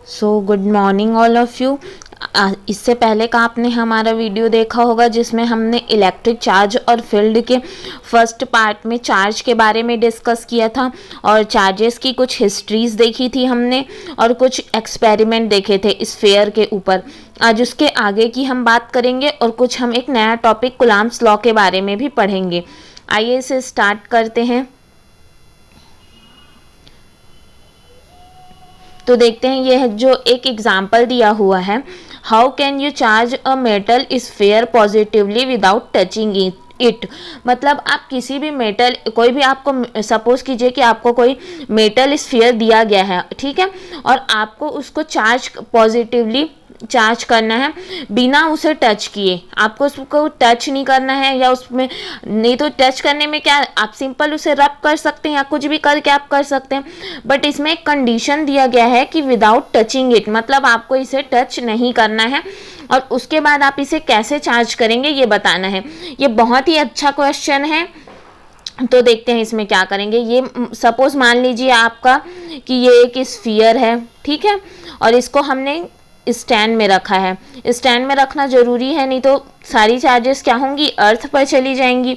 So good morning all of you. इससे पहले का आपने हमारा वीडियो देखा होगा जिसमें हमने इलेक्ट्रिक चार्ज और फील्ड के फर्स्ट पार्ट में चार्ज के बारे में डिस्कस किया था और चार्जेस की कुछ हिस्ट्रीज देखी थी हमने और कुछ एक्सपेरिमेंट देखे थे स्फीयर के ऊपर। आज उसके आगे की हम बात करेंगे और कुछ हम एक नया टॉपिक कूलम्ब्स लॉ के बारे में भी पढ़ेंगे। आइए इसे स्टार्ट करते हैं। तो देखते हैं यह जो एक एग्जाम्पल दिया हुआ है, how can you charge a metal sphere positively without touching it. मतलब आप किसी भी मेटल, कोई भी आपको सपोज कीजिए कि आपको कोई मेटल स्फीयर दिया गया है, ठीक है, और आपको उसको चार्ज पॉजिटिवली चार्ज करना है बिना उसे टच किए। आपको उसको टच नहीं करना है, या उसमें नहीं तो टच करने में क्या, आप सिंपल उसे रब कर सकते हैं या कुछ भी करके आप कर सकते हैं, बट इसमें एक कंडीशन दिया गया है कि विदाउट टचिंग इट, मतलब आपको इसे टच नहीं करना है और उसके बाद आप इसे कैसे चार्ज करेंगे ये बताना है। ये बहुत ही अच्छा क्वेश्चन है। तो देखते हैं इसमें क्या करेंगे। ये सपोज मान लीजिए आपका कि ये एक स्फीयर है, ठीक है, और इसको हमने स्टैंड में रखा है। स्टैंड में रखना ज़रूरी है, नहीं तो सारी चार्जेस क्या होंगी, अर्थ पर चली जाएंगी।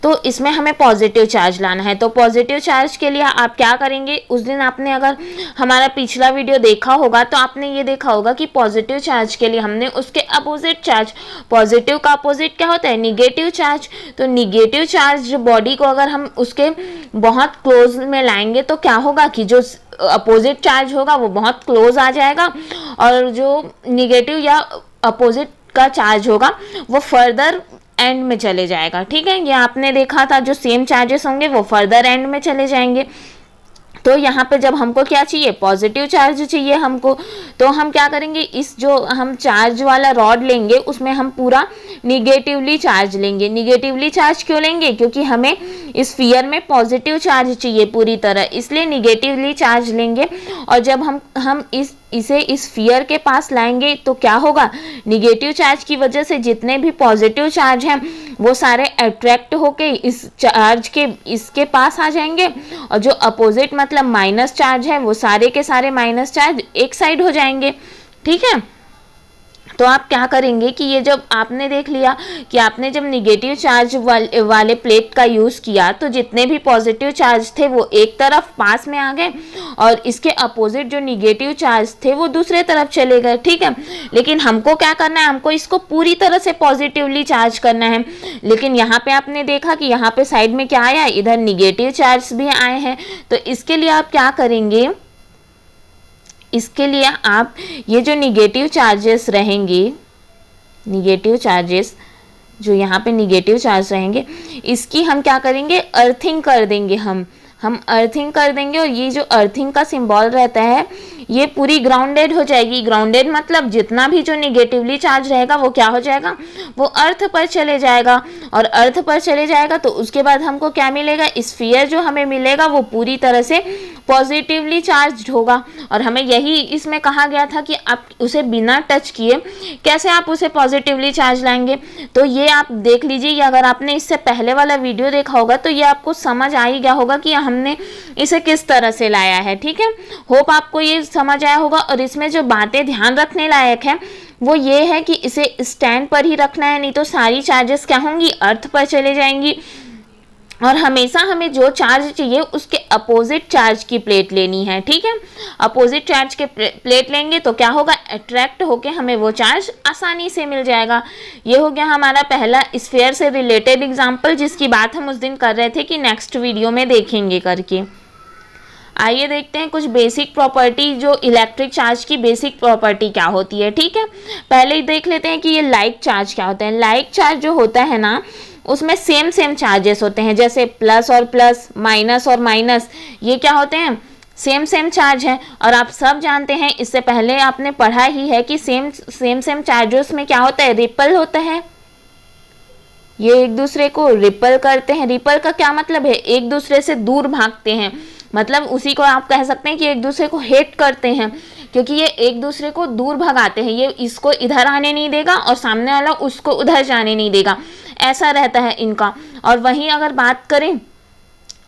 तो इसमें हमें पॉजिटिव चार्ज लाना है। तो पॉजिटिव चार्ज के लिए आप क्या करेंगे, उस दिन आपने अगर हमारा पिछला वीडियो देखा होगा तो आपने ये देखा होगा कि पॉजिटिव चार्ज के लिए हमने उसके अपोजिट चार्ज, पॉजिटिव का अपोजिट क्या होता है, निगेटिव चार्ज। तो निगेटिव चार्ज बॉडी को अगर हम उसके बहुत क्लोज में लाएंगे तो क्या होगा कि जो अपोजिट चार्ज होगा वो बहुत क्लोज आ जाएगा और जो निगेटिव या अपोजिट का चार्ज होगा वो फर्दर एंड में चले जाएगा। ठीक है, ये आपने देखा था, जो सेम चार्जेस होंगे वो फर्दर एंड में चले जाएंगे। तो यहाँ पे जब हमको क्या चाहिए, पॉजिटिव चार्ज चाहिए हमको, तो हम क्या करेंगे, इस जो हम चार्ज वाला रॉड लेंगे उसमें हम पूरा निगेटिवली चार्ज लेंगे। निगेटिवली चार्ज क्यों लेंगे, क्योंकि हमें इस स्फीयर में पॉजिटिव चार्ज चाहिए पूरी तरह, इसलिए निगेटिवली चार्ज लेंगे। और जब हम इसे इस स्फीयर के पास लाएंगे तो क्या होगा, निगेटिव चार्ज की वजह से जितने भी पॉजिटिव चार्ज हैं वो सारे अट्रैक्ट होके इस चार्ज के इसके पास आ जाएंगे, और जो अपोजिट मतलब माइनस चार्ज है वो सारे के सारे माइनस चार्ज एक साइड हो जाएंगे। ठीक है, तो आप क्या करेंगे कि ये जब आपने देख लिया कि आपने जब निगेटिव चार्ज वाले प्लेट का यूज़ किया तो जितने भी पॉजिटिव चार्ज थे वो एक तरफ पास में आ गए और इसके अपोजिट जो निगेटिव चार्ज थे वो दूसरे तरफ चले गए। ठीक है, लेकिन हमको क्या करना है, हमको इसको पूरी तरह से पॉजिटिवली चार्ज करना है। लेकिन यहाँ पे आपने देखा कि यहाँ पे साइड में क्या आया, इधर निगेटिव चार्ज भी आए हैं। तो इसके लिए आप क्या करेंगे, इसके लिए आप ये जो निगेटिव चार्जेस रहेंगे, निगेटिव चार्जेस जो यहाँ पे निगेटिव चार्ज रहेंगे, इसकी हम क्या करेंगे, अर्थिंग कर देंगे। हम अर्थिंग कर देंगे और ये जो अर्थिंग का सिंबल रहता है ये पूरी ग्राउंडेड हो जाएगी। ग्राउंडेड मतलब जितना भी जो निगेटिवली चार्ज रहेगा वो क्या हो जाएगा, वो अर्थ पर चले जाएगा, और अर्थ पर चले जाएगा तो उसके बाद हमको क्या मिलेगा, स्फीयर जो हमें मिलेगा वो पूरी तरह से पॉजिटिवली चार्ज होगा। और हमें यही इसमें कहा गया था कि आप उसे बिना टच किए कैसे आप उसे पॉजिटिवली चार्ज लाएंगे। तो ये आप देख लीजिए, अगर आपने इससे पहले वाला वीडियो देखा होगा तो ये आपको समझ आ ही गया होगा कि हमने इसे किस तरह से लाया है। ठीक है, होप आपको ये समझ आया होगा। और इसमें जो बातें ध्यान रखने लायक है वो ये है कि इसे स्टैंड पर ही रखना है, नहीं तो सारी चार्जेस क्या होंगी, अर्थ पर चले जाएंगी। और हमेशा हमें जो चार्ज चाहिए उसके अपोजिट चार्ज की प्लेट लेनी है। ठीक है, अपोजिट चार्ज के प्लेट लेंगे तो क्या होगा, अट्रैक्ट होके हमें वो चार्ज आसानी से मिल जाएगा। ये हो गया हमारा पहला स्फीयर से रिलेटेड एग्जांपल, जिसकी बात हम उस दिन कर रहे थे कि नेक्स्ट वीडियो में देखेंगे करके। आइए देखते हैं कुछ बेसिक प्रॉपर्टी, जो इलेक्ट्रिक चार्ज की बेसिक प्रॉपर्टी क्या होती है। ठीक है, पहले ही देख लेते हैं कि ये लाइक चार्ज क्या होता है। लाइक चार्ज जो होता है ना, उसमें सेम चार्जेस होते हैं, जैसे प्लस और प्लस, माइनस और माइनस, ये क्या होते हैं, सेम चार्ज है। और आप सब जानते हैं, इससे पहले आपने पढ़ा ही है कि सेम चार्जेस में क्या होता है, रिपल होता है। ये एक दूसरे को रिपल करते हैं। रिपल का क्या मतलब है, एक दूसरे से दूर भागते हैं, मतलब उसी को आप कह सकते हैं कि एक दूसरे को हेट करते हैं, क्योंकि ये एक दूसरे को दूर भगाते हैं। ये इसको इधर आने नहीं देगा और सामने वाला उसको उधर जाने नहीं देगा, ऐसा रहता है इनका। और वहीं अगर बात करें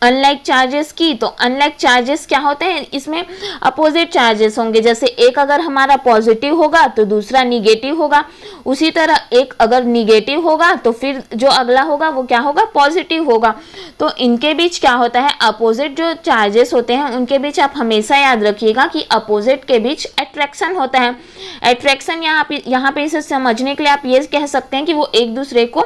अनलाइक चार्जेस की, तो अनलाइक चार्जेस क्या होते हैं, इसमें अपोजिट चार्जेस होंगे। जैसे एक अगर हमारा पॉजिटिव होगा तो दूसरा निगेटिव होगा, उसी तरह एक अगर निगेटिव होगा तो फिर जो अगला होगा वो क्या होगा, पॉजिटिव होगा। तो इनके बीच क्या होता है, अपोजिट जो चार्जेस होते हैं उनके बीच आप हमेशा याद रखिएगा कि अपोजिट के बीच अट्रैक्शन होता है। अट्रैक्शन यहाँ पे इसे समझने के लिए आप ये कह सकते हैं कि वो एक दूसरे को,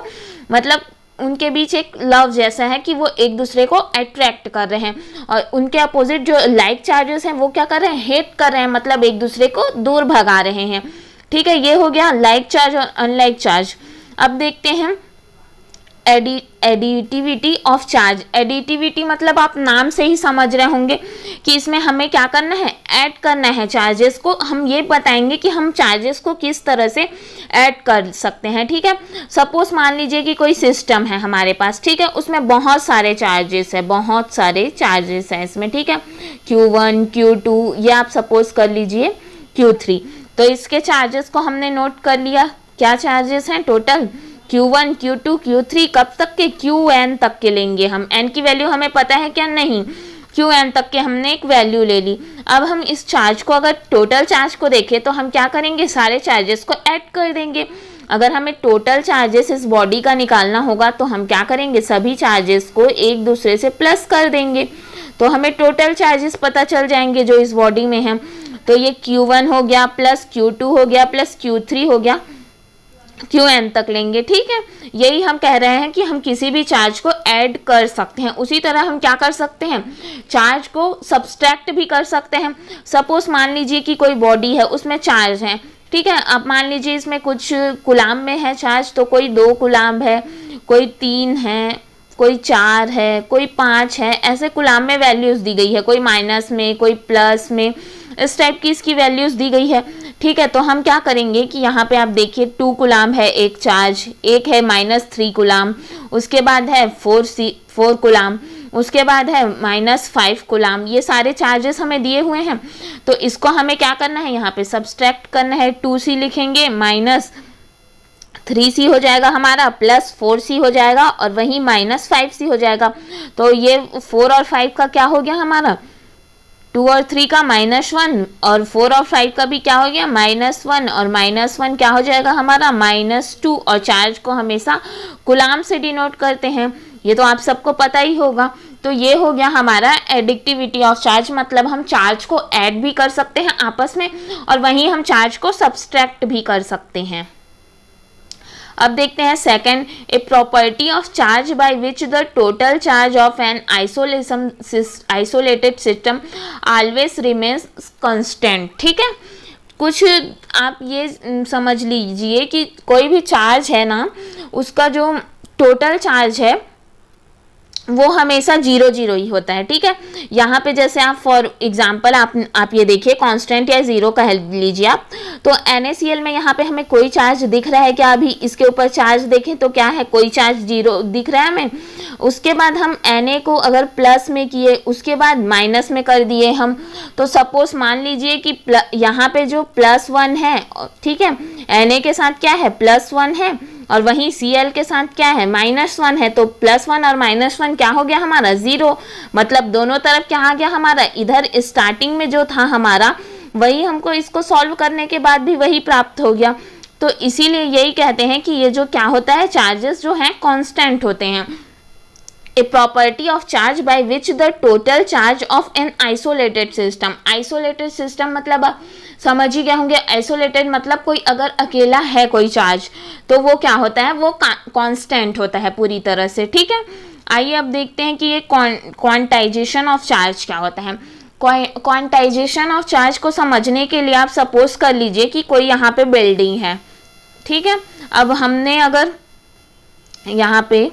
मतलब उनके बीच एक लव जैसा है कि वो एक दूसरे को अट्रैक्ट कर रहे हैं, और उनके अपोजिट जो लाइक चार्जेस हैं वो क्या कर रहे हैं, हेट कर रहे हैं, मतलब एक दूसरे को दूर भगा रहे हैं। ठीक है, ये हो गया लाइक चार्ज और अनलाइक चार्ज। अब देखते हैं एडिटिविटी ऑफ चार्ज। एडिटिविटी मतलब आप नाम से ही समझ रहे होंगे कि इसमें हमें क्या करना है, ऐड करना है चार्जेस को। हम ये बताएंगे कि हम चार्जेस को किस तरह से ऐड कर सकते हैं। ठीक है, सपोज मान लीजिए कि कोई सिस्टम है हमारे पास, ठीक है, उसमें बहुत सारे चार्जेस है, बहुत सारे चार्जेस हैं इसमें। ठीक है, Q1 Q2 ये आप सपोज कर लीजिए Q3। तो इसके चार्जेस को हमने नोट कर लिया, क्या चार्जेस हैं टोटल, Q1 Q2 Q3 कब तक के, Qn तक के लेंगे हम। n की वैल्यू हमें पता है क्या, नहीं, Qn तक के हमने एक वैल्यू ले ली। अब हम इस चार्ज को, अगर टोटल चार्ज को देखें तो हम क्या करेंगे, सारे चार्जेस को ऐड कर देंगे। अगर हमें टोटल चार्जेस इस बॉडी का निकालना होगा तो हम क्या करेंगे, सभी चार्जेस को एक दूसरे से प्लस कर देंगे, तो हमें टोटल चार्जेस पता चल जाएंगे जो इस बॉडी में हैं। तो ये Q1 हो गया प्लस Q2 हो गया प्लस Q3 हो गया, Qn तक लेंगे। ठीक है, यही हम कह रहे हैं कि हम किसी भी चार्ज को ऐड कर सकते हैं। उसी तरह हम क्या कर सकते हैं, चार्ज को सब्सट्रैक्ट भी कर सकते हैं। सपोज मान लीजिए कि कोई बॉडी है, उसमें चार्ज है, ठीक है, अब मान लीजिए इसमें कुछ कुलाम में है चार्ज, तो कोई 2 कुलाम है, कोई 3 है, कोई 4 है, कोई 5 है, ऐसे कुलाम में वैल्यूज दी गई है, कोई माइनस में, कोई प्लस में, इस टाइप की इसकी वैल्यूज दी गई है। ठीक है, तो हम क्या करेंगे कि यहाँ पे आप देखिए 2 कुलाम है एक चार्ज, एक है -3 कुलाम, उसके बाद है 4 कुलाम, उसके बाद है -5 कुलाम। ये सारे चार्जेस हमें दिए हुए हैं, तो इसको हमें क्या करना है, यहाँ पे सब्सट्रैक्ट करना है। 2c लिखेंगे, -3c हो जाएगा हमारा, +4c हो जाएगा, और वहीं -5c हो जाएगा। तो ये 4 और 5 का क्या हो गया हमारा, 2 और 3 का -1, और 4 और 5 का भी क्या हो गया, -1, और -1 क्या हो जाएगा हमारा, -2। और चार्ज को हमेशा कुलाम से डिनोट करते हैं, ये तो आप सबको पता ही होगा। तो ये हो गया हमारा एडिटिविटी ऑफ चार्ज, मतलब हम चार्ज को ऐड भी कर सकते हैं आपस में, और वहीं हम चार्ज को सब्सट्रैक्ट भी कर सकते हैं। अब देखते हैं second, A property of charge by which the total charge of an isolated system always remains constant. ठीक है, कुछ आप ये समझ लीजिए कि कोई भी चार्ज है ना, उसका जो टोटल चार्ज है वो हमेशा 0 ही होता है। ठीक है, यहाँ पे जैसे आप फॉर एग्जांपल आप ये देखिए कांस्टेंट या 0 कह लीजिए आप, तो NaCl में यहाँ पे हमें कोई चार्ज दिख रहा है क्या, अभी इसके ऊपर चार्ज देखें तो क्या है, कोई चार्ज 0 दिख रहा है हमें। उसके बाद हम Na को अगर प्लस में किए, उसके बाद माइनस में कर दिए हम, तो सपोज मान लीजिए कि यहाँ पे जो +1 है, ठीक है, Na के साथ क्या है, +1 है, और वहीं Cl के साथ क्या है, -1 है, तो +1 और -1 क्या हो गया हमारा, 0। मतलब दोनों तरफ क्या आ गया हमारा, इधर स्टार्टिंग में जो था हमारा वही हमको इसको सॉल्व करने के बाद भी वही प्राप्त हो गया। तो इसीलिए यही कहते हैं कि ये जो क्या होता है, चार्जेस जो हैं कांस्टेंट होते हैं। A property of charge by which the total charge of an isolated system. Isolated system मतलब आप समझ ही गए होंगे, आइसोलेटेड मतलब कोई अगर अकेला है कोई चार्ज तो वो क्या होता है, वो कांस्टेंट होता है पूरी तरह से। ठीक है, आइए अब देखते हैं कि ये क्वांटाइजेशन ऑफ चार्ज क्या होता है। क्वांटाइजेशन ऑफ चार्ज को समझने के लिए आप सपोज कर लीजिए कि कोई यहाँ पे बिल्डिंग है, ठीक है, अब हमने अगर यहाँ पे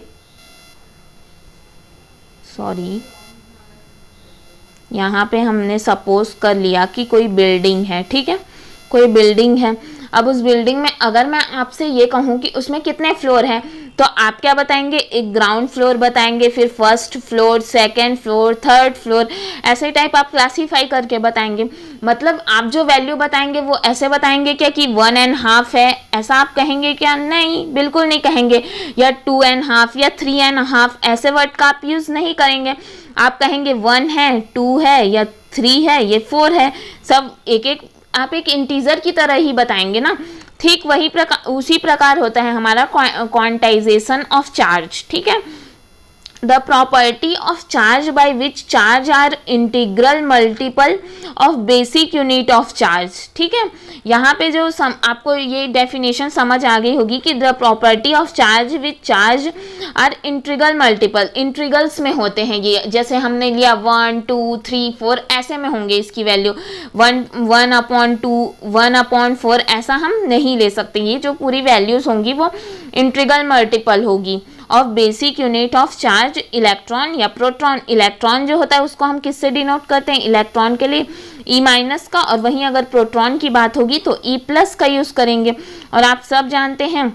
यहाँ पे हमने सपोज कर लिया कि कोई बिल्डिंग है, ठीक है, कोई बिल्डिंग है। अब उस बिल्डिंग में अगर मैं आपसे ये कहूँ कि उसमें कितने फ्लोर हैं, तो आप क्या बताएंगे, एक ग्राउंड फ्लोर बताएंगे, फिर first floor, second floor, third floor, ऐसे टाइप आप क्लासीफाई करके बताएंगे। मतलब आप जो वैल्यू बताएंगे वो ऐसे बताएंगे क्या कि 1.5 है, ऐसा आप कहेंगे क्या? नहीं, बिल्कुल नहीं कहेंगे। या 2.5 या 3.5 ऐसे वर्ड का आप यूज़ नहीं करेंगे। आप कहेंगे 1 है, 2 है या 3 है, ये 4 है, सब एक एक आप एक इंटीजर की तरह ही बताएंगे ना। ठीक वही प्रकार, उसी प्रकार होता है हमारा क्वांटाइजेशन ऑफ चार्ज। ठीक है, the property of charge by which charge are integral multiple of basic unit of charge. ठीक है, यहाँ पे जो आपको ये डेफिनेशन समझ आ गई होगी कि the property of charge which charge are integral multiple, integrals में होते हैं ये, जैसे हमने लिया 1, 2, 3, 4 ऐसे में होंगे इसकी वैल्यू, 1/2, 1/4 ऐसा हम नहीं ले सकते। ये जो पूरी वैल्यूज होंगी वो इंटीग्रल मल्टीपल होगी of basic unit of charge, electron या प्रोटॉन। इलेक्ट्रॉन जो होता है उसको हम किससे डिनोट करते हैं? इलेक्ट्रॉन के लिए E- का, और वहीं अगर प्रोटॉन की बात होगी तो E+ का यूज़ करेंगे। और आप सब जानते हैं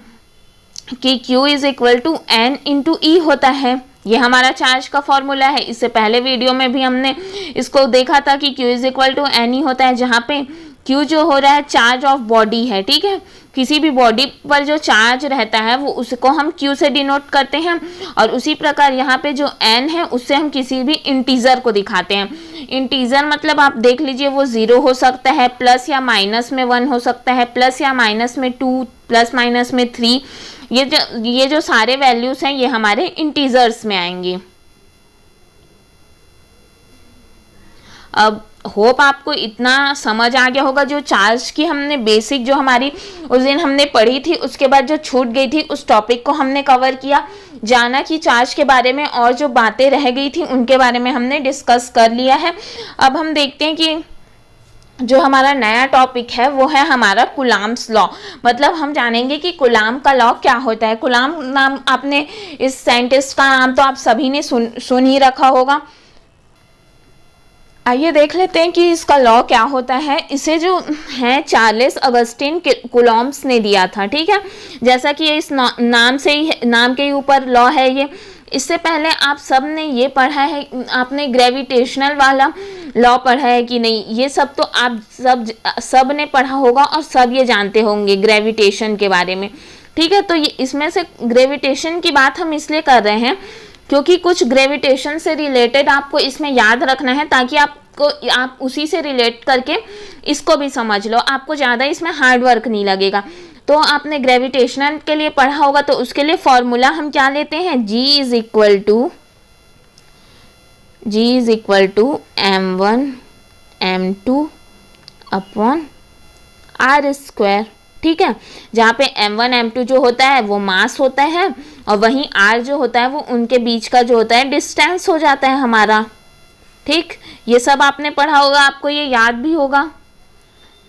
कि Q is equal to N into E होता है, ये हमारा चार्ज का फॉर्मूला है। इससे पहले वीडियो में भी हमने इसको देखा था कि Q is equal to N ही होता है, जहाँ पे Q जो हो रहा है चार्ज ऑफ बॉडी है। ठीक है, किसी भी बॉडी पर जो चार्ज रहता है वो उसको हम Q से डिनोट करते हैं, और उसी प्रकार यहाँ पे जो N है उससे हम किसी भी इंटीजर को दिखाते हैं। इंटीजर मतलब आप देख लीजिए वो 0 हो सकता है, प्लस या माइनस में 1 हो सकता है, प्लस या माइनस में 2, प्लस माइनस में 3। ये जो सारे वैल्यूज हैं ये हमारे इंटीजर्स में आएंगे। अब होप आपको इतना समझ आ गया होगा। जो चार्ज की हमने बेसिक जो हमारी उस दिन हमने पढ़ी थी, उसके बाद जो छूट गई थी उस टॉपिक को हमने कवर किया, जाना कि चार्ज के बारे में, और जो बातें रह गई थी उनके बारे में हमने डिस्कस कर लिया है। अब हम देखते हैं कि जो हमारा नया टॉपिक है वो है हमारा कुलाम्स लॉ। मतलब हम जानेंगे कि कुलाम का लॉ क्या होता है। कुलाम नाम, आपने इस साइंटिस्ट का नाम तो आप सभी ने सुन ही रखा होगा। आइए देख लेते हैं कि इसका लॉ क्या होता है। इसे जो है चार्ल्स अगस्टिन कुलॉम्स ने दिया था। ठीक है, जैसा कि इस नाम से ही, नाम के सब लॉ है ये। इससे पहले आप सब ने ये पढ़ा है, आपने ग्रेविटेशनल वाला लॉ पढ़ा है कि नहीं? ये सब तो आप सब ने पढ़ा होगा और सब ये जानते होंगे ग्रेविटेशन के बारे में। ठीक है, तो ये इसमें से ग्रेविटेशन की बात हम इसलिए कर रहे हैं क्योंकि कुछ ग्रेविटेशन से रिलेटेड आपको इसमें याद रखना है, ताकि आप उसी से रिलेट करके इसको भी समझ लो, आपको ज़्यादा इसमें हार्ड वर्क नहीं लगेगा। तो आपने ग्रेविटेशनल के लिए पढ़ा होगा, तो उसके लिए फॉर्मूला हम क्या लेते हैं? G is equal to m1 m2 upon r square. ठीक है, जहाँ पे m1 m2 जो होता है वो मास होता है, और वहीं r जो होता है वो उनके बीच का जो होता है डिस्टेंस हो जाता है हमारा। ठीक, ये सब आपने पढ़ा होगा, आपको ये याद भी होगा।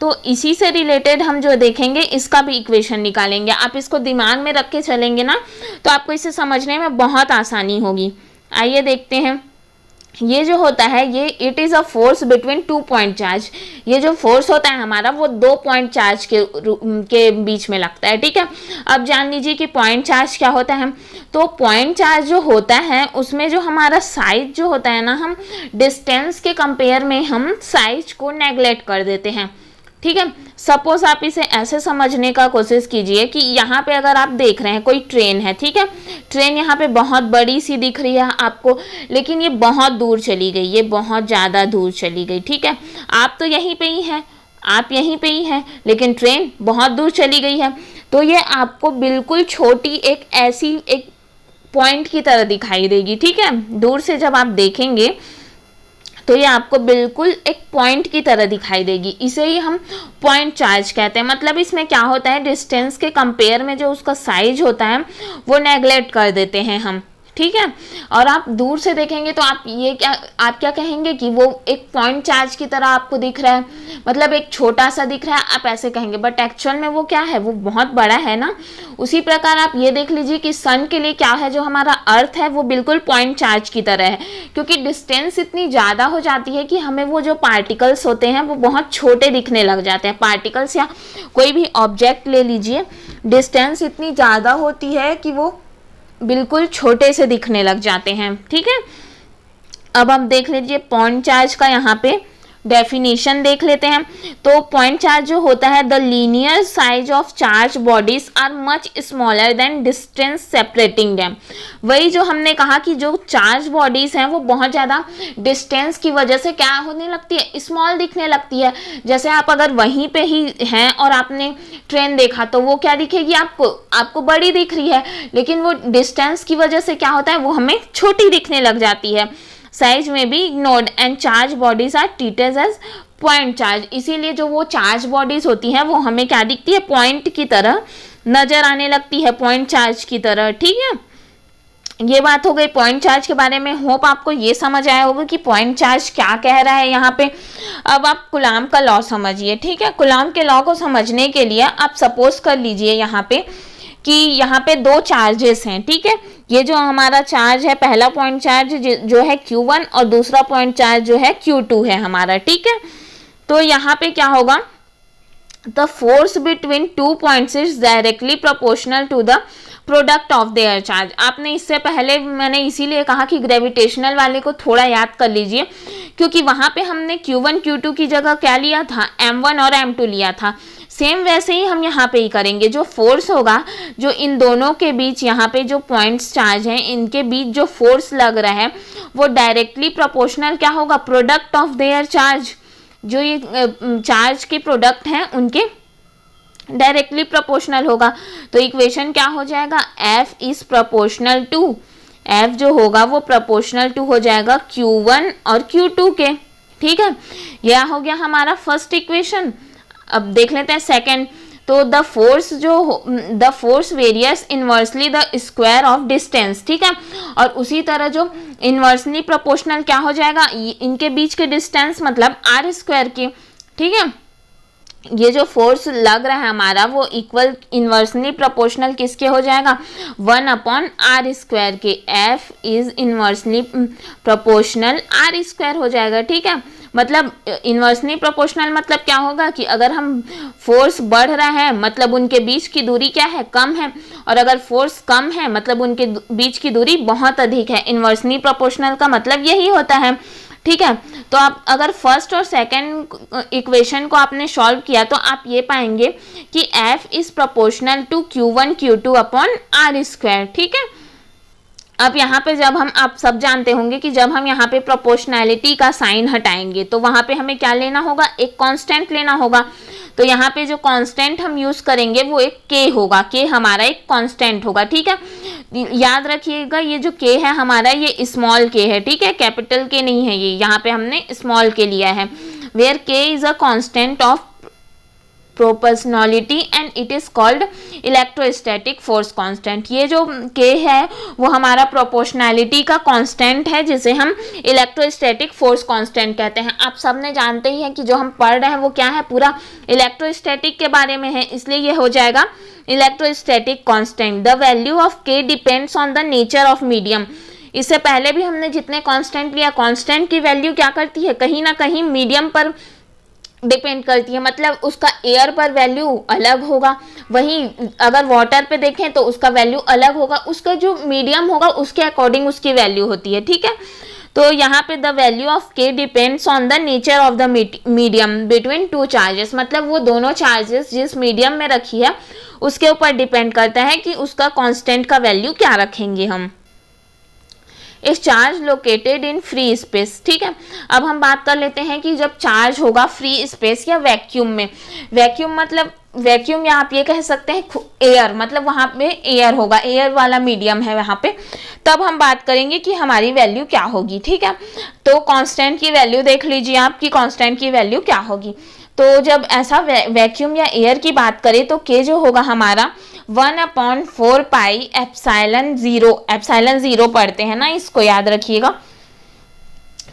तो इसी से रिलेटेड हम जो देखेंगे इसका भी इक्वेशन निकालेंगे। आप इसको दिमाग में रख के चलेंगे ना तो आपको इसे समझने में बहुत आसानी होगी। आइए देखते हैं। ये जो होता है ये it is a force between 2 point charge. ये जो फोर्स होता है हमारा वो 2 पॉइंट चार्ज के बीच में लगता है। ठीक है, अब जान लीजिए कि पॉइंट चार्ज क्या होता है। तो पॉइंट चार्ज जो होता है उसमें जो हमारा साइज जो होता है ना, हम डिस्टेंस के कंपेयर में हम साइज को नेग्लेक्ट कर देते हैं। ठीक है, सपोज आप इसे ऐसे समझने का कोशिश कीजिए कि यहाँ पे अगर आप देख रहे हैं कोई ट्रेन है। ठीक है, ट्रेन यहाँ पे बहुत बड़ी सी दिख रही है आपको, लेकिन ये बहुत दूर चली गई, ये बहुत ज़्यादा दूर चली गई। ठीक है, आप तो यहीं पे ही हैं, आप यहीं पे ही हैं, लेकिन ट्रेन बहुत दूर चली गई है। तो ये आपको बिल्कुल छोटी एक ऐसी एक पॉइंट की तरह दिखाई देगी। ठीक है, दूर से जब आप देखेंगे तो ये आपको बिल्कुल एक पॉइंट की तरह दिखाई देगी। इसे ही हम पॉइंट चार्ज कहते हैं। मतलब इसमें क्या होता है, डिस्टेंस के कंपेयर में जो उसका साइज होता है वो नेग्लेक्ट कर देते हैं हम। ठीक है, और आप दूर से देखेंगे तो आप क्या कहेंगे कि वो एक पॉइंट चार्ज की तरह आपको दिख रहा है, मतलब एक छोटा सा दिख रहा है, आप ऐसे कहेंगे, बट एक्चुअल में वो क्या है, वो बहुत बड़ा है ना। उसी प्रकार आप ये देख लीजिए कि सन के लिए क्या है, जो हमारा अर्थ है वो बिल्कुल पॉइंट चार्ज की तरह है, क्योंकि डिस्टेंस इतनी ज़्यादा हो जाती है कि हमें वो जो पार्टिकल्स होते हैं वो बहुत छोटे दिखने लग जाते हैं। पार्टिकल्स या कोई भी ऑब्जेक्ट ले लीजिए, डिस्टेंस इतनी ज़्यादा होती है कि वो बिल्कुल छोटे से दिखने लग जाते हैं। ठीक है, अब हम देख लीजिए पॉइंट चार्ज का यहाँ पे डेफिनेशन देख लेते हैं। तो पॉइंट चार्ज जो होता है, the linear size of charge bodies are much smaller than distance separating them. वही जो हमने कहा कि जो चार्ज बॉडीज हैं वो बहुत ज़्यादा डिस्टेंस की वजह से क्या होने लगती है, स्मॉल दिखने लगती है। जैसे आप अगर वहीं पे ही हैं और आपने ट्रेन देखा तो वो क्या दिखेगी आपको बड़ी दिख रही है, लेकिन वो डिस्टेंस की वजह से क्या होता है, वो हमें छोटी दिखने लग जाती है। साइज में be ignored and charge bodies are treated as point charge. इसीलिए जो वो चार्ज बॉडीज होती हैं वो हमें क्या दिखती है, पॉइंट की तरह नजर आने लगती है, पॉइंट चार्ज की तरह। ठीक है, ये बात हो गई पॉइंट चार्ज के बारे में। होप आपको ये समझ आया होगा कि पॉइंट चार्ज क्या कह रहा है यहाँ पे। अब आप कूलॉम का लॉ समझिए। ठीक है, कूलॉम के लॉ को समझने के लिए आप सपोज कर लीजिए यहाँ पे कि यहाँ पे दो चार्जेस हैं। ठीक है, ये जो हमारा चार्ज है, पहला पॉइंट चार्ज जो है Q1 और दूसरा पॉइंट चार्ज जो है Q2 है हमारा। ठीक है, तो यहाँ पे क्या होगा, the force between two points is directly proportional to the product of their charge. आपने इससे पहले मैंने इसीलिए कहा कि ग्रेविटेशनल वाले को थोड़ा याद कर लीजिए, क्योंकि वहां पे हमने Q1 Q2 की जगह क्या लिया था, M1 और M2 लिया था। सेम वैसे ही हम यहाँ पे ही करेंगे। जो फोर्स होगा, जो इन दोनों के बीच यहाँ पे जो पॉइंट्स चार्ज हैं इनके बीच जो फोर्स लग रहा है वो डायरेक्टली प्रोपोर्शनल क्या होगा, प्रोडक्ट ऑफ देयर चार्ज। जो ये चार्ज के प्रोडक्ट हैं उनके डायरेक्टली प्रोपोर्शनल होगा। तो इक्वेशन क्या हो जाएगा, F is proportional to, F जो होगा वो प्रोपोर्शनल टू हो जाएगा Q1 और Q2 के। ठीक है, यह हो गया हमारा फर्स्ट इक्वेशन। अब देख लेते हैं सेकंड। तो the force various inversely the square of distance. ठीक है, और उसी तरह जो इनवर्सली प्रोपोर्शनल क्या हो जाएगा, इनके बीच के डिस्टेंस मतलब R स्क्वायर के। ठीक है, ये जो फोर्स लग रहा है हमारा वो इक्वल इनवर्सली प्रोपोर्शनल किसके हो जाएगा, 1/r स्क्वायर के। F is inversely proportional R square हो जाएगा। ठीक है, मतलब इनवर्सली प्रोपोर्शनल मतलब क्या होगा कि अगर हम फोर्स बढ़ रहा है मतलब उनके बीच की दूरी क्या है, कम है, और अगर फोर्स कम है मतलब उनके बीच की दूरी बहुत अधिक है। इनवर्सली प्रोपोर्शनल का मतलब यही होता है। ठीक है, तो आप अगर फर्स्ट और सेकंड इक्वेशन को आपने सॉल्व किया तो आप ये पाएंगे कि F is proportional to Q1 Q2 upon R square. ठीक है, अब यहाँ पे जब हम, आप सब जानते होंगे कि जब हम यहाँ पे प्रोपोर्शनैलिटी का साइन हटाएंगे तो वहाँ पे हमें क्या लेना होगा, एक कांस्टेंट लेना होगा। तो यहाँ पे जो कांस्टेंट हम यूज करेंगे वो एक K होगा। K हमारा एक कांस्टेंट होगा। ठीक है, याद रखिएगा ये जो K है हमारा ये स्मॉल K है। ठीक है, कैपिटल K नहीं है, ये यहाँ पे हमने स्मॉल K लिया है। Where K is a constant of proportionality and it is called electrostatic force constant. ये जो K है वो हमारा प्रोपोर्शनैलिटी का कांस्टेंट है जिसे हम इलेक्ट्रोस्टैटिक फोर्स कांस्टेंट कहते हैं। आप सब ने जानते ही हैं कि जो हम पढ़ रहे हैं वो क्या है, पूरा इलेक्ट्रोस्टैटिक के बारे में है, इसलिए ये हो जाएगा electrostatic constant. The value of K depends on the nature of medium. इससे पहले भी हमने जितने कांस्टेंट लिया, कांस्टेंट की वैल्यू क्या करती है, कहीं ना कहीं मीडियम पर डिपेंड करती है, मतलब उसका एयर पर वैल्यू अलग होगा। वहीं अगर वाटर पे देखें तो उसका वैल्यू अलग होगा, उसका जो मीडियम होगा उसके अकॉर्डिंग उसकी वैल्यू होती है। ठीक है, तो यहाँ पे the value of K depends on the nature of the medium between two charges. मतलब वो दोनों चार्जेस जिस मीडियम में रखी है उसके ऊपर डिपेंड करता है कि उसका कांस्टेंट का वैल्यू क्या रखेंगे हम। इस charge located in free space. ठीक है, अब हम बात कर लेते हैं कि जब चार्ज होगा फ्री स्पेस या वैक्यूम में। वैक्यूम मतलब वैक्यूम या आप ये कह सकते हैं एयर, मतलब वहां पे एयर होगा, एयर वाला मीडियम है वहां पे। तब हम बात करेंगे कि हमारी वैल्यू क्या होगी। ठीक है, तो कांस्टेंट की वैल्यू देख लीजिए आप कि कांस्टेंट की वैल्यू क्या होगी। तो जब ऐसा वैक्यूम या एयर की बात करें तो K जो होगा हमारा 1/4 पाई एप्सिलॉन जीरो पढ़ते हैं ना, इसको याद रखिएगा।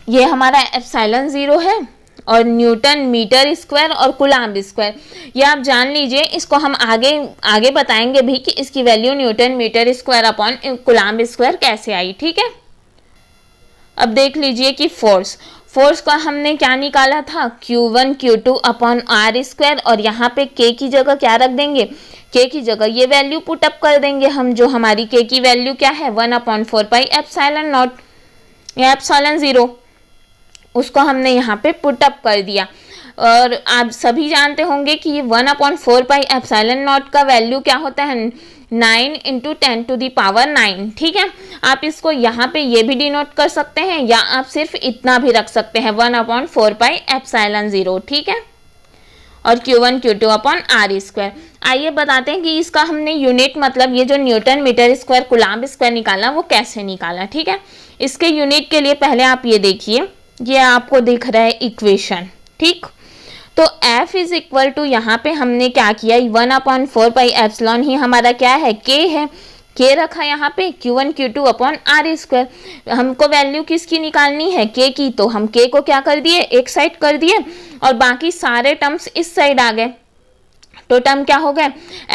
ये हमारा एप्सिलॉन जीरो है और न्यूटन मीटर स्क्वायर और कूलम्ब स्क्वायर, ये आप जान लीजिए। इसको हम आगे बताएंगे भी कि इसकी value newton metre square upon coulomb square कैसे आई। ठीक है, अब देख लीजिए कि फोर्स का हमने क्या निकाला था, Q1 Q2 upon R square, और यहाँ पे K की जगह क्या रख देंगे, K की जगह ये वैल्यू पुट अप कर देंगे हम, जो हमारी K की वैल्यू क्या है 1/4 एप्सिलॉन नॉट या एप्सिलॉन 0, उसको हमने यहाँ पे पुट अप कर दिया। और आप सभी जानते होंगे कि ये 1/4 एप्सिलॉन नॉट का वैल्यू क्या होता है 9 × 10⁹ ठीक है। आप इसको यहाँ पे ये भी डिनोट कर सकते हैं, या आप सिर्फ इतना भी रख सकते हैं 1/4 एप्सिलॉन 0, ठीक है, और Q1 Q2 upon R square. आइए बताते हैं कि इसका हमने यूनिट मतलब ये जो newton metre square coulomb square निकाला वो कैसे निकाला, ठीक है। इसके यूनिट के लिए पहले आप ये देखिए, ये आपको दिख रहा है इक्वेशन, ठीक। तो F इज इक्वल टू यहाँ पे हमने क्या किया 1/4 एप्सिलॉन ही हमारा क्या है K है, K रखा यहाँ पे Q1 Q2 upon R square. हमको वैल्यू किसकी निकालनी है K की, तो हम K को क्या कर दिए एक साइड कर दिए और बाकी सारे टर्म्स इस साइड आ गए। तो टर्म क्या हो गए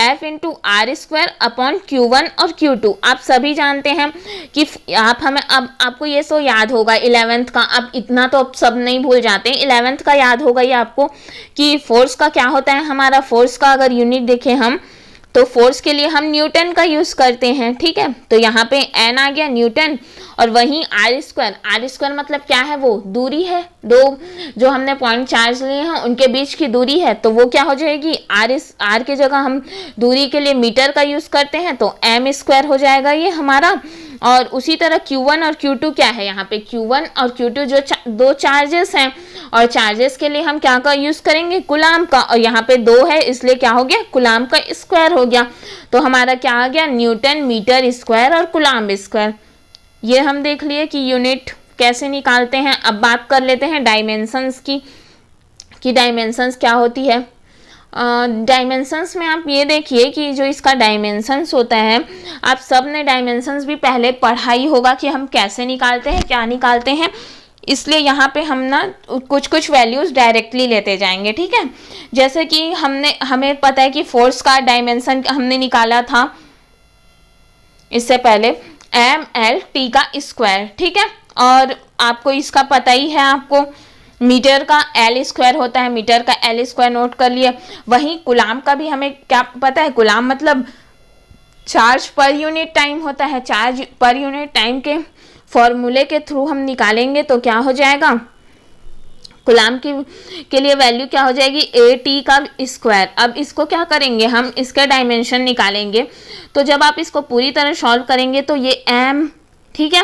F into R square upon Q1 और Q2। आप सभी जानते हैं कि आप हमें अब आपको ये सो याद होगा 11th का, अब इतना तो अब सब नहीं भूल जाते, 11th का याद होगा ये आपको कि फोर्स का क्या होता है हमारा, फोर्स का अगर यूनिट देखें हम तो फोर्स के लिए हम न्यूटन का यूज़ करते हैं, ठीक है। तो यहाँ पे n आ गया न्यूटन, और वहीं आर स्क्वायर मतलब क्या है, वो दूरी है, दो जो हमने पॉइंट चार्ज लिए हैं उनके बीच की दूरी है, तो वो क्या हो जाएगी आर की जगह हम दूरी के लिए मीटर का यूज़ करते हैं तो m स्क्वायर हो जाएगा ये हमारा। और उसी तरह Q1 और Q2 क्या है, यहाँ पे Q1 और Q2 जो दो चार्जेस हैं, और चार्जेस के लिए हम क्या का यूज़ करेंगे कूलम्ब का, और यहाँ पे 2 है इसलिए क्या हो गया कूलम्ब का स्क्वायर हो गया। तो हमारा क्या आ गया न्यूटन मीटर स्क्वायर और कूलम्ब स्क्वायर। ये हम देख लिए कि यूनिट कैसे निकालते हैं। अब बात कर लेते हैं डायमेंशंस की, कि डायमेंशंस क्या होती है। डायमेंशंस में आप ये देखिए कि जो इसका डायमेंशंस होता है, आप सब ने डायमेंशंस भी पहले पढ़ा ही होगा कि हम कैसे निकालते हैं क्या निकालते हैं, इसलिए यहाँ पे हम ना कुछ वैल्यूज़ डायरेक्टली लेते जाएंगे, ठीक है। जैसे कि हमें पता है कि फोर्स का डायमेंशन हमने निकाला था इससे पहले ml/t का स्क्वायर, ठीक है। और आपको इसका पता ही है, आपको मीटर का L स्क्वायर होता है, मीटर का L स्क्वायर नोट कर लिया। वहीं कूलम्ब का भी हमें क्या पता है, कूलम्ब मतलब चार्ज पर यूनिट टाइम होता है। चार्ज पर यूनिट टाइम के फॉर्मूले के थ्रू हम निकालेंगे तो क्या हो जाएगा, कूलम्ब के लिए वैल्यू क्या हो जाएगी AT का स्क्वायर। अब इसको क्या करेंगे हम, इसका डायमेंशन निकालेंगे। तो जब आप इसको पूरी तरह सॉल्व करेंगे तो ये m, ठीक है,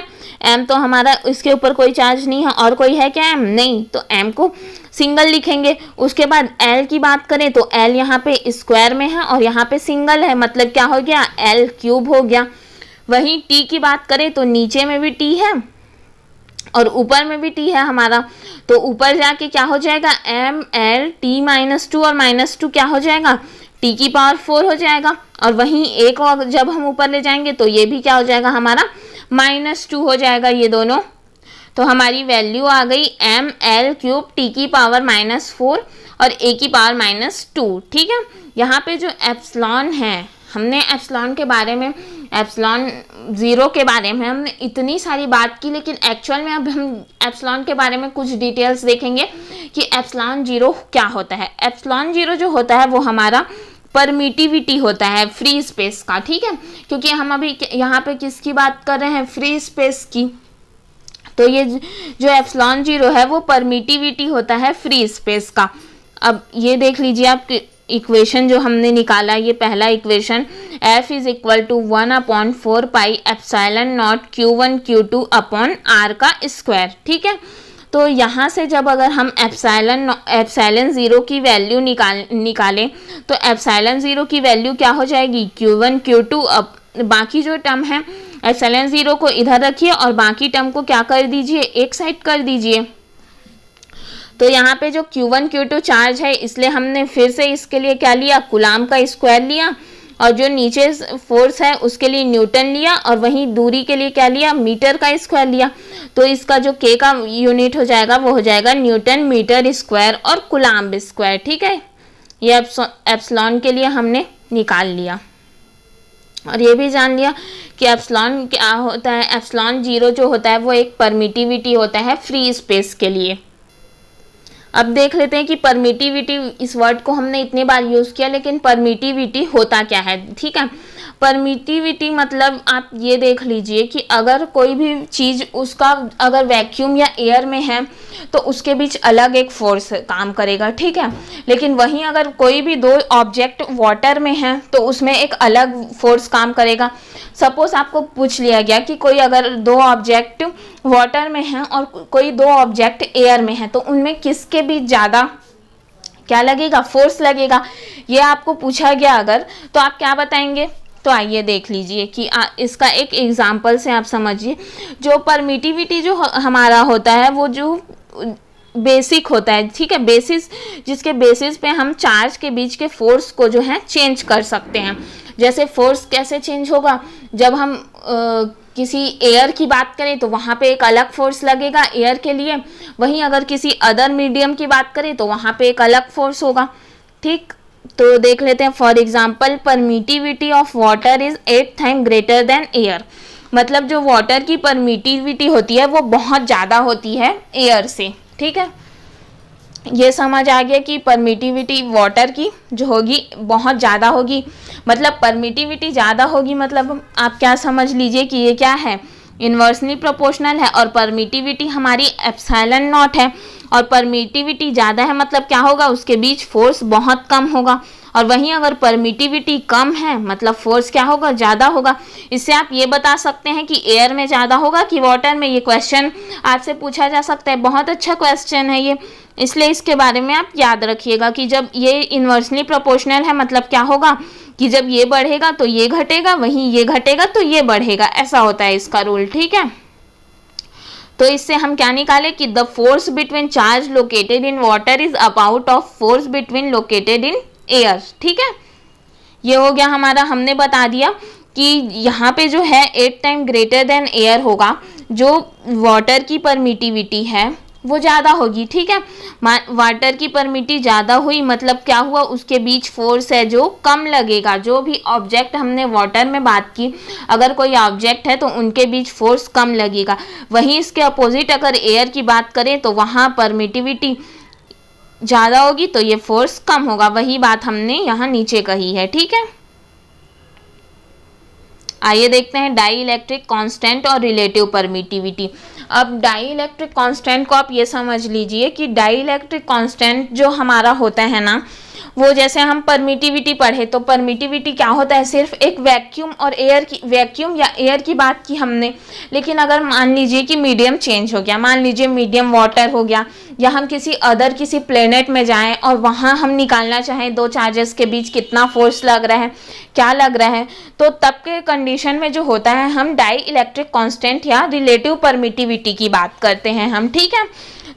m तो हमारा इसके ऊपर कोई चार्ज नहीं है, और कोई है क्या m नहीं, तो m को सिंगल लिखेंगे। उसके बाद l की बात करें तो l यहाँ पे स्क्वायर में है और यहाँ पे सिंगल है, मतलब क्या हो गया l³ हो गया। वहीं t की बात करें तो नीचे में भी t है और ऊपर में भी t है हमारा, तो ऊपर जाके क्या हो जाएगा ml(t-2) और -2 क्या हो जाएगा t⁴ हो जाएगा। और वहीं एक और जब हम ऊपर ले जाएंगे तो ये भी क्या हो जाएगा हमारा -2 हो जाएगा ये दोनों। तो हमारी वैल्यू आ गई ml³ t⁻⁻4 और a⁻⁻2, ठीक है। यहाँ पे जो एप्सिलॉन है, हमने एप्सिलॉन के बारे में, एप्सिलॉन 0 के बारे में हमने इतनी सारी बात की, लेकिन एक्चुअल में अब हम एप्सिलॉन के बारे में कुछ डिटेल्स देखेंगे कि एप्सिलॉन 0 क्या होता है। एप्सिलॉन 0 जो होता है वो हमारा परमिटिविटी होता है फ्री स्पेस का, ठीक है, क्योंकि हम अभी यहाँ पे किसकी बात कर रहे हैं, फ्री स्पेस की। तो ये जो एप्सिलॉन 0 है वो परमिटिविटी होता है फ्री स्पेस का। अब ये देख लीजिए आप इक्वेशन जो हमने निकाला, ये पहला equation F is equal to 1/4 epsilon naught Q1 Q2 upon R का स्क्वायर, ठीक है। तो यहाँ से जब अगर हम एप्सिलॉन 0 की वैल्यू निकालें तो एप्सिलॉन 0 की वैल्यू क्या हो जाएगी Q1 Q2। अब बाकी जो टर्म है एप्सिलॉन 0 को इधर रखिए और बाकी टर्म को क्या कर दीजिए एक साइड कर दीजिए। तो यहाँ पे जो Q1 Q2 चार्ज है, इसलिए हमने फिर से इसके लिए क्या लिया कूलम्ब का स्क्वायर लिया, और जो नीचे फोर्स है उसके लिए न्यूटन लिया, और वहीं दूरी के लिए क्या लिया मीटर का स्क्वायर लिया। तो इसका जो K का यूनिट हो जाएगा वो हो जाएगा न्यूटन मीटर स्क्वायर और कूलम्ब स्क्वायर, ठीक है। ये एप्सिलॉन के लिए हमने निकाल लिया, और ये भी जान लिया कि एप्सिलॉन क्या होता है। एप्सिलॉन 0 जो होता है वो एक परमिटिविटी होता है फ्री स्पेस के लिए। अब देख लेते हैं कि परमिटिविटी, इस वर्ड को हमने इतनी बार यूज़ किया, लेकिन परमिटिविटी होता क्या है। ठीक है, परमिटिविटी मतलब आप ये देख लीजिए कि अगर कोई भी चीज़ उसका अगर वैक्यूम या एयर में है तो उसके बीच अलग एक फोर्स काम करेगा। ठीक है, लेकिन वहीं अगर कोई भी दो ऑब्जेक्ट वाटर में है तो उसमें एक अलग फोर्स काम करेगा। सपोज आपको पूछ लिया गया कि कोई अगर दो ऑब्जेक्ट वाटर में है और कोई दो ऑब्जेक्ट एयर में है तो उनमें किसके बीच ज़्यादा क्या लगेगा, फोर्स लगेगा। ये आपको पूछा गया अगर, तो आप क्या बताएंगे। तो आइए देख लीजिए कि इसका एक एग्जांपल से आप समझिए। जो परमिटिविटी जो हमारा होता है वो जो बेसिक होता है, ठीक है, बेसिस, जिसके बेसिस पे हम चार्ज के बीच के फोर्स को जो है चेंज कर सकते हैं। जैसे फोर्स कैसे चेंज होगा, जब हम किसी एयर की बात करें तो वहाँ पे एक अलग फोर्स लगेगा एयर के लिए, वहीं अगर किसी अदर मीडियम की बात करें तो वहाँ पे एक अलग फोर्स होगा। ठीक, तो देख लेते हैं। For example, permittivity of water is 8 time greater than air. मतलब जो वाटर की परमिटिविटी होती है वो बहुत ज़्यादा होती है एयर से। ठीक है, ये समझ आ गया कि परमिटिविटी वाटर की जो होगी बहुत ज़्यादा होगी। मतलब परमिटिविटी ज़्यादा होगी मतलब आप क्या समझ लीजिए कि ये क्या है, इन्वर्सली प्रोपोर्शनल है। और परमिटिविटी हमारी एप्सिलॉन नॉट है, और परमिटिविटी ज़्यादा है मतलब क्या होगा, उसके बीच फोर्स बहुत कम होगा। और वहीं अगर परमिटिविटी कम है मतलब फोर्स क्या होगा, ज़्यादा होगा। इससे आप ये बता सकते हैं कि एयर में ज़्यादा होगा कि वाटर में। ये क्वेश्चन आपसे पूछा जा सकता है, बहुत अच्छा क्वेश्चन है ये, इसलिए इसके बारे में आप याद रखिएगा कि जब ये इन्वर्सली प्रोपोर्शनल है मतलब क्या होगा कि जब ये बढ़ेगा तो ये घटेगा, वहीं ये घटेगा तो ये बढ़ेगा, ऐसा होता है इसका रूल। ठीक है, तो इससे हम क्या निकाले कि the force between charge located in water is about of force between located in air. ठीक है, ये हो गया हमारा, हमने बता दिया कि यहाँ पे जो है 8 टाइम ग्रेटर देन एयर होगा। जो वाटर की परमिटिविटी है वो ज़्यादा होगी। ठीक है, वाटर की परमिटिविटी ज़्यादा हुई मतलब क्या हुआ, उसके बीच फोर्स है जो कम लगेगा। जो भी ऑब्जेक्ट हमने वाटर में बात की, अगर कोई ऑब्जेक्ट है तो उनके बीच फोर्स कम लगेगा। वहीं इसके अपोजिट अगर एयर की बात करें तो वहाँ परमिटिविटी ज़्यादा होगी तो ये फोर्स कम होगा। वही बात हमने यहाँ नीचे कही है। ठीक है, आइए देखते हैं डाई इलेक्ट्रिक कांस्टेंट और रिलेटिव परमिटिविटी। अब डाई इलेक्ट्रिक कांस्टेंट को आप ये समझ लीजिए कि डाई इलेक्ट्रिक कांस्टेंट जो हमारा होता है ना, वो जैसे हम परमिटिविटी पढ़े तो परमिटिविटी क्या होता है, सिर्फ एक वैक्यूम और एयर की, वैक्यूम या एयर की बात की हमने। लेकिन अगर मान लीजिए कि मीडियम चेंज हो गया, मान लीजिए मीडियम वाटर हो गया, या हम किसी प्लेनेट में जाएं और वहाँ हम निकालना चाहें दो चार्जेस के बीच कितना फोर्स लग रहा है, क्या लग रहा है, तो तब के कंडीशन में जो होता है हम डाई इलेक्ट्रिक कांस्टेंट या रिलेटिव परमिटिविटी की बात करते हैं हम। ठीक है,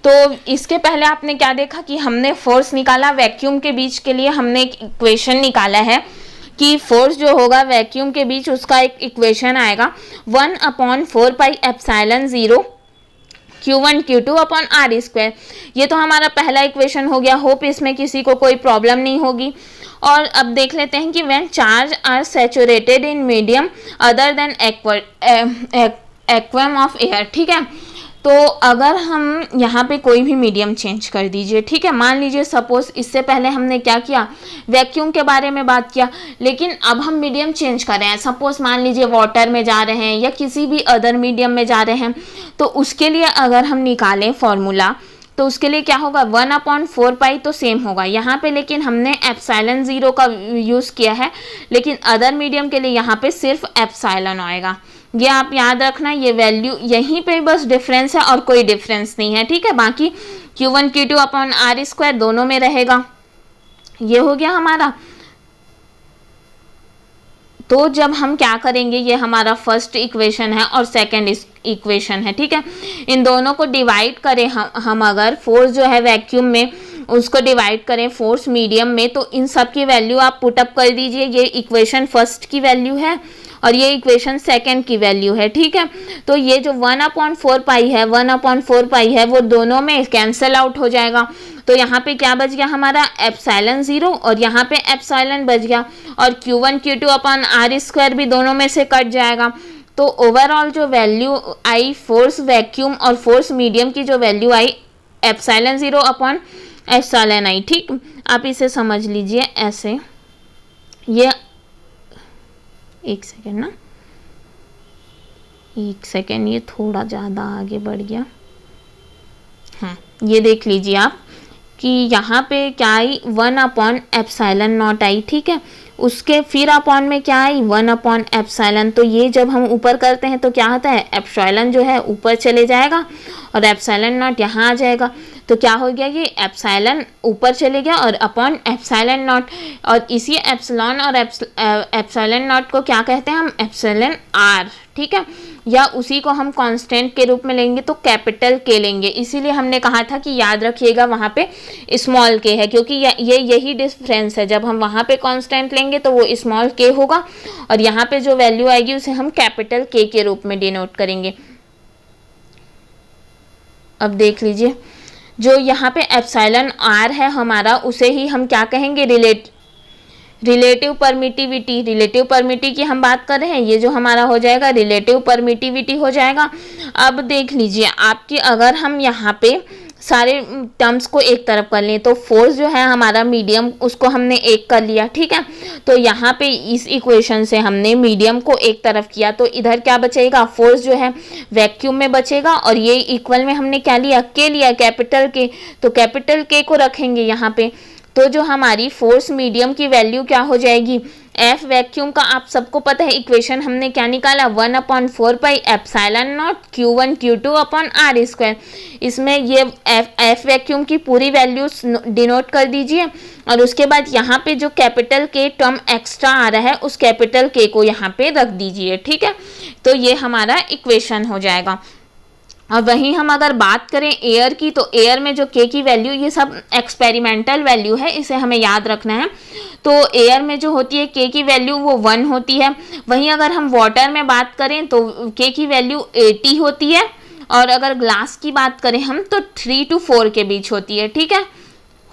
तो इसके पहले आपने क्या देखा कि हमने फोर्स निकाला वैक्यूम के बीच के लिए, हमने एक इक्वेशन निकाला है कि फोर्स जो होगा वैक्यूम के बीच उसका एक इक्वेशन आएगा 1/4 pi epsilon 0 Q1 Q2 upon R square. ये तो हमारा पहला इक्वेशन हो गया। होप इसमें किसी को कोई प्रॉब्लम नहीं होगी। और अब देख लेते हैं कि when charge are saturated in medium other than vacuum of air. ठीक है, तो अगर हम यहाँ पे कोई भी मीडियम चेंज कर दीजिए, ठीक है, मान लीजिए सपोज इससे पहले हमने क्या किया, वैक्यूम के बारे में बात किया, लेकिन अब हम मीडियम चेंज कर रहे हैं। सपोज मान लीजिए वाटर में जा रहे हैं या किसी भी अदर मीडियम में जा रहे हैं, तो उसके लिए अगर हम निकालें फॉर्मूला तो उसके लिए क्या होगा 1/4 पाई तो सेम होगा यहाँ पे, लेकिन हमने एप्सिलॉन 0 का यूज़ किया है, लेकिन अदर मीडियम के लिए यहाँ पे सिर्फ एप्सिलॉन आएगा। ये आप याद रखना, ये वैल्यू यहीं पे बस डिफरेंस है और कोई डिफरेंस नहीं है। ठीक है, बाकी Q1 Q2 upon R square दोनों में रहेगा। ये हो गया हमारा। तो जब हम क्या करेंगे, ये हमारा फर्स्ट इक्वेशन है और सेकंड इक्वेशन है। ठीक है, इन दोनों को डिवाइड करें हम अगर फोर्स जो है वैक्यूम में उसको डिवाइड करें फोर्स मीडियम में, तो इन सब की वैल्यू आप पुटअप कर दीजिए। ये इक्वेशन फर्स्ट की वैल्यू है और ये इक्वेशन सेकंड की वैल्यू है, ठीक है। तो ये जो 1/4 पाई है, 1/4 पाई है, वो दोनों में कैंसिल आउट हो जाएगा। तो यहाँ पे क्या बच गया हमारा एप्सिलॉन 0 और यहाँ पे एप्सिलॉन बच गया, और Q1 Q2 upon R square भी दोनों में से कट जाएगा। तो ओवरऑल जो वैल्यू आई फोर्स वैक्यूम और फोर्स मीडियम की जो value I epsilon 0 upon epsilon i, ठीक। आप इसे समझ लीजिए ऐसे, ये एक सेकेंड ना, एक सेकेंड, ये थोड़ा ज़्यादा आगे बढ़ गया। हाँ, ये देख लीजिए आप कि यहाँ पे क्या आई 1/एप्सिलॉन आई, ठीक है। उसके फिर अपॉन में क्या आई 1/एप्सिलॉन। तो ये जब हम ऊपर करते हैं तो क्या होता है, एप्सिलॉन जो है ऊपर चले जाएगा और एप्सिलॉन नॉट यहाँ आ जाएगा। तो क्या हो गया, ये एप्सिलॉन ऊपर चले गया और अपॉन एप्सिलॉन नॉट, और इसी एप्सिलॉन और एप्सिलॉन नॉट को क्या कहते हैं हम, एप्सिलॉन आर, ठीक है। या उसी को हम कांस्टेंट के रूप में लेंगे तो कैपिटल के लेंगे। इसीलिए हमने कहा था कि याद रखिएगा वहाँ पे स्मॉल के है, क्योंकि ये यही डिफरेंस है। जब हम वहाँ पे कांस्टेंट लेंगे तो वो स्मॉल के होगा और यहाँ पे जो वैल्यू आएगी उसे हम कैपिटल के रूप में डिनोट करेंगे। अब देख लीजिए, जो यहाँ पे एप्सिलॉन आर है हमारा, उसे ही हम क्या कहेंगे, रिलेटिव परमिटिविटी। रिलेटिव परमिटिविटी की हम बात कर रहे हैं, ये जो हमारा हो जाएगा रिलेटिव परमिटिविटी हो जाएगा। अब देख लीजिए आपकी, अगर हम यहाँ पे सारे टर्म्स को एक तरफ कर लें तो फोर्स जो है हमारा मीडियम, उसको हमने एक कर लिया, ठीक है। तो यहाँ पे इस इक्वेशन से हमने मीडियम को एक तरफ किया, तो इधर क्या बचेगा, फोर्स जो है वैक्यूम में बचेगा, और ये इक्वल में हमने क्या लिया, के लिया, कैपिटल के। तो कैपिटल के को रखेंगे यहाँ पे, तो जो हमारी फोर्स मीडियम की वैल्यू क्या हो जाएगी, एफ वैक्यूम का आप सबको पता है इक्वेशन हमने क्या निकाला, 1/4 pi epsilon naught Q1 Q2 upon R square. इसमें ये एफ वैक्यूम की पूरी वैल्यूज डिनोट कर दीजिए, और उसके बाद यहाँ पे जो कैपिटल के टर्म एक्स्ट्रा आ रहा है उस कैपिटल के को यहाँ पे रख दीजिए, ठीक है। तो ये हमारा इक्वेशन हो जाएगा। और वहीं हम अगर बात करें एयर की, तो एयर में जो के की वैल्यू, ये सब एक्सपेरिमेंटल वैल्यू है, इसे हमें याद रखना है। तो एयर में जो होती है के की वैल्यू वो 1 होती है। वहीं अगर हम वाटर में बात करें तो के की वैल्यू 80 होती है, और अगर ग्लास की बात करें हम तो 3 to 4 के बीच होती है, ठीक है।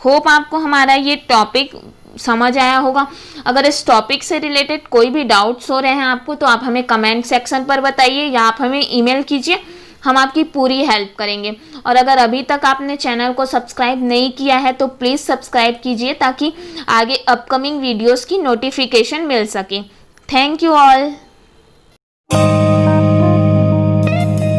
होप आपको हमारा ये टॉपिक समझ आया होगा। अगर इस टॉपिक से रिलेटेड कोई भी डाउट्स हो रहे हैं आपको, तो आप हमें कमेंट सेक्शन पर बताइए या आप हमें ईमेल कीजिए, हम आपकी पूरी हेल्प करेंगे। और अगर अभी तक आपने चैनल को सब्सक्राइब नहीं किया है तो प्लीज़ सब्सक्राइब कीजिए, ताकि आगे अपकमिंग वीडियोस की नोटिफिकेशन मिल सके। Thank you all.